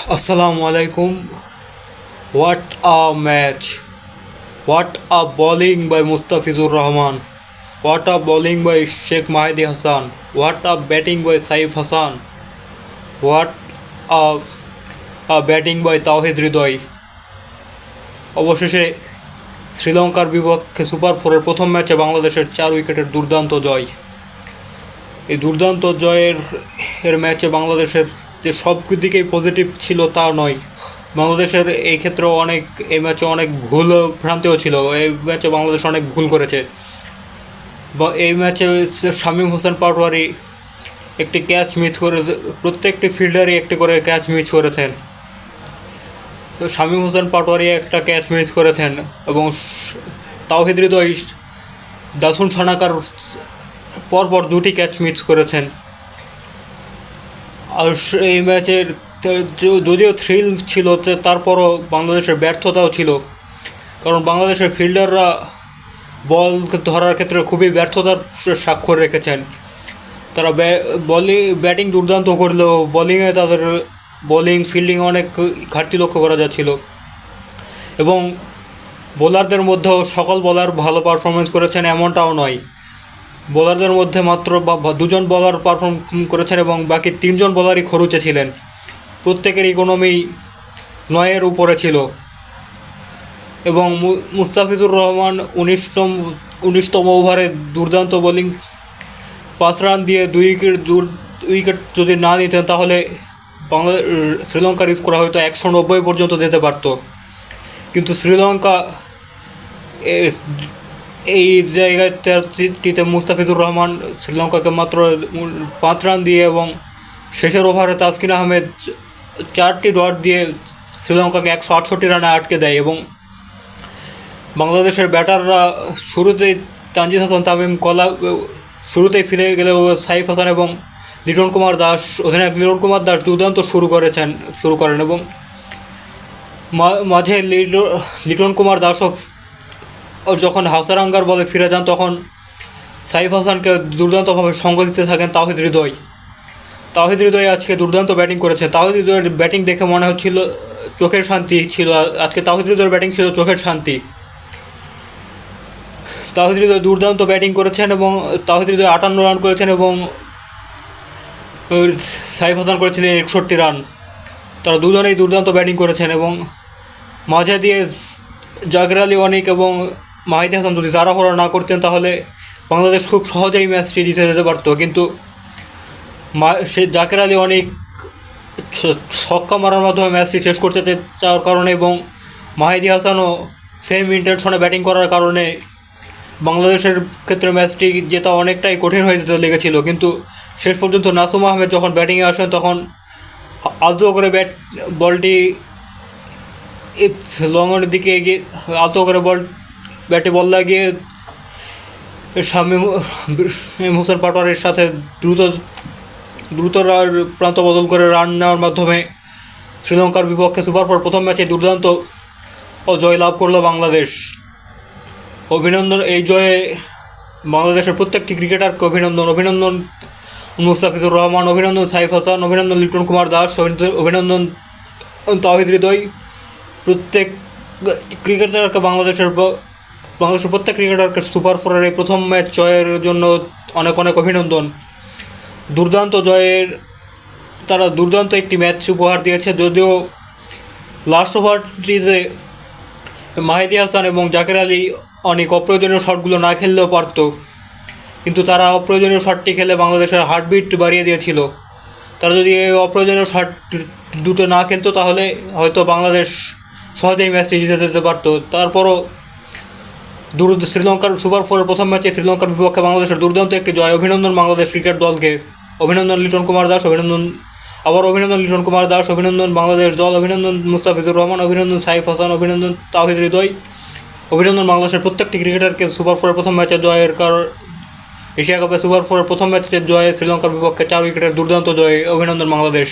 Assalamu alaikum. What a match! What a bowling by Mustafizur Rahman! What a bowling by Sheikh Mahdi Hassan! What a batting by Saif Hassan! What a, a batting by Tawhid Hridoy! অবশেষে শ্রীলঙ্কার বিপক্ষে super ফোরের প্রথম ম্যাচে বাংলাদেশের 4 উইকেটের দুর্দান্ত জয়। এই দুর্দান্ত জয়ের ম্যাচে বাংলাদেশের যে সব দিকেই পজিটিভ ছিল তা নয়, বাংলাদেশের এই ক্ষেত্রে এই ম্যাচে অনেক ভুল ভ্রান্তিও ছিল। এই ম্যাচে বাংলাদেশ অনেক ভুল করেছে। এই ম্যাচে শামীম হোসেন পাটোয়ারি একটি ক্যাচ মিস করে, প্রত্যেকটি ফিল্ডারই একটি করে ক্যাচ মিস করেছেন। শামীম হোসেন পাটোয়ারি একটা ক্যাচ মিস করেছেন এবং তাওহিদ হৃদয় দাসুন সানাকার পরপর দুটি ক্যাচ মিস করেছেন। আর এই ম্যাচের যদিও থ্রিল ছিল, তারপরও বাংলাদেশের ব্যর্থতাও ছিল, কারণ বাংলাদেশের ফিল্ডাররা বল ধরার ক্ষেত্রে খুবই ব্যর্থতার স্বাক্ষর রেখেছেন। তারা ব্যাটিং দুর্দান্ত করলেও বোলিংয়ে তাদের ফিল্ডিং অনেক ঘাটতি লক্ষ্য করা যাচ্ছিল এবং বোলারদের মধ্যেও সকল বোলার ভালো পারফরমেন্স করেছেন এমনটাও নয়। বোলারদের মধ্যে মাত্র দুজন বোলার পারফর্ম করেছেন এবং বাকি 3 জন বোলারই খরুচে ছিলেন। প্রত্যেকের ইকোনমি 9-এর উপরে ছিল এবং মুস্তাফিজুর রহমান 19তম ওভারে দুর্দান্ত বোলিং, 5 রান দিয়ে 2 উইকেট যদি না নিতেন তাহলে শ্রীলঙ্কার স্কোর হয়তো 190 পর্যন্ত যেতে পারত। কিন্তু শ্রীলঙ্কা এই জায়গাটিতে মুস্তাফিজুর রহমান শ্রীলঙ্কাকে মাত্র 5 রান দিয়ে এবং শেষের ওভারে তাসকিন আহমেদ 4টি ডট দিয়ে শ্রীলঙ্কাকে 168 রানে আটকে দেয় এবং বাংলাদেশের ব্যাটাররা শুরুতেই তানজিদ হাসান তামিম শুরুতেই ফিরে গেলেও সাইফ হাসান এবং অধিনায়ক লিটন কুমার দাস দুর্দান্ত শুরু করেন এবং মাঝে লিটন কুমার দাসও যখন হাসারাঙ্গার বলে ফিরে যান তখন সাইফ হাসানকে দুর্দান্তভাবে সঙ্গ দিতে থাকেন তাওহিদ হৃদয় আজকে দুর্দান্ত ব্যাটিং করেছেন। তাওহিদ হৃদয়ের ব্যাটিং দেখে মনে হচ্ছিল চোখের শান্তি ছিল। আজকে তাওহিদ হৃদয়ের ব্যাটিং ছিল চোখের শান্তি। তাওহিদ হৃদয় দুর্দান্ত ব্যাটিং করেছেন এবং তাওহিদ হৃদয় 58 রান করেছেন এবং সাইফ হাসান করেছিলেন 61 রান। তারা দুজনেই দুর্দান্ত ব্যাটিং করেছেন এবং মাঝে দিয়ে জাকের আলী অনিক এবং মাহিদি হাসান যদি তাড়াহুড়ো না করতেন তাহলে বাংলাদেশ খুব সহজেই ম্যাচটি জিতে যেতে পারত। কিন্তু জাকের আলী অনিক ছক্কা মারার মাধ্যমে ম্যাচটি শেষ করতে চাওয়ার কারণে এবং মাহিদি হাসানও সেম ইন্টেনশনে ব্যাটিং করার কারণে বাংলাদেশের ক্ষেত্রে ম্যাচটি জেতা অনেকটাই কঠিন হয়ে যেতে লেগেছিল। কিন্তু শেষ পর্যন্ত নাসুম আহমেদ যখন ব্যাটিংয়ে আসেন তখন আলতো করে বলটি লংয়ের দিকে এগিয়ে আলতো করে ব্যাটে বল লাগিয়ে শামীম হোসেন পাটোয়ারির সাথে দ্রুত প্রান্ত বদল করে রান নেওয়ার মাধ্যমে শ্রীলঙ্কার বিপক্ষে সুপার ফোর প্রথম ম্যাচে দুর্দান্ত জয় লাভ করলো বাংলাদেশ। অভিনন্দন এই জয়ে বাংলাদেশের প্রত্যেকটি ক্রিকেটারকে অভিনন্দন মুস্তাফিজুর রহমান, অভিনন্দন সাইফ হাসান, অভিনন্দন লিটন কুমার দাস, অভিনন্দন তাওহিদ হৃদয়। প্রত্যেক ক্রিকেটারকে বাংলাদেশের প্রত্যেক ক্রিকেটারকে সুপার ফোরের এই প্রথম ম্যাচ জয়ের জন্য অনেক অভিনন্দন। দুর্দান্ত জয়ের তারা দুর্দান্ত একটি ম্যাচ উপহার দিয়েছে। যদিও লাস্ট ওভারটিতে মাহিদি হাসান এবং জাকের আলী অনেক অপ্রয়োজনীয় শটগুলো না খেললেও পারত, কিন্তু তারা অপ্রয়োজনীয় শটটি খেলে বাংলাদেশের হার্টবিট বাড়িয়ে দিয়েছিল। তারা যদি এই অপ্রয়োজনীয় শট দুটো না খেলতো তাহলে হয়তো বাংলাদেশ সহজেই ম্যাচটি জিতে যেতে পারত। তারপরও শ্রীলঙ্কার সুপার ফোরের প্রথম ম্যাচে শ্রীলঙ্কার বিপক্ষে বাংলাদেশের দুর্দান্ত একটি জয়। অভিনন্দন বাংলাদেশ ক্রিকেট দলকে, অভিনন্দন লিটন কুমার দাস, অভিনন্দন লিটন কুমার দাস, অভিনন্দন বাংলাদেশ দল, অভিনন্দন মুস্তাফিজুর রহমান, অভিনন্দন সাইফ হাসান, অভিনন্দন তাওহিদ হৃদয়, অভিনন্দন বাংলাদেশের প্রত্যেকটি ক্রিকেটারকে সুপার ফোরের প্রথম ম্যাচে জয়ের এশিয়া কাপে সুপার ফোরের প্রথম ম্যাচে জয়ে শ্রীলঙ্কার বিপক্ষে 4 উইকেটের দুর্দান্ত জয়। অভিনন্দন বাংলাদেশ।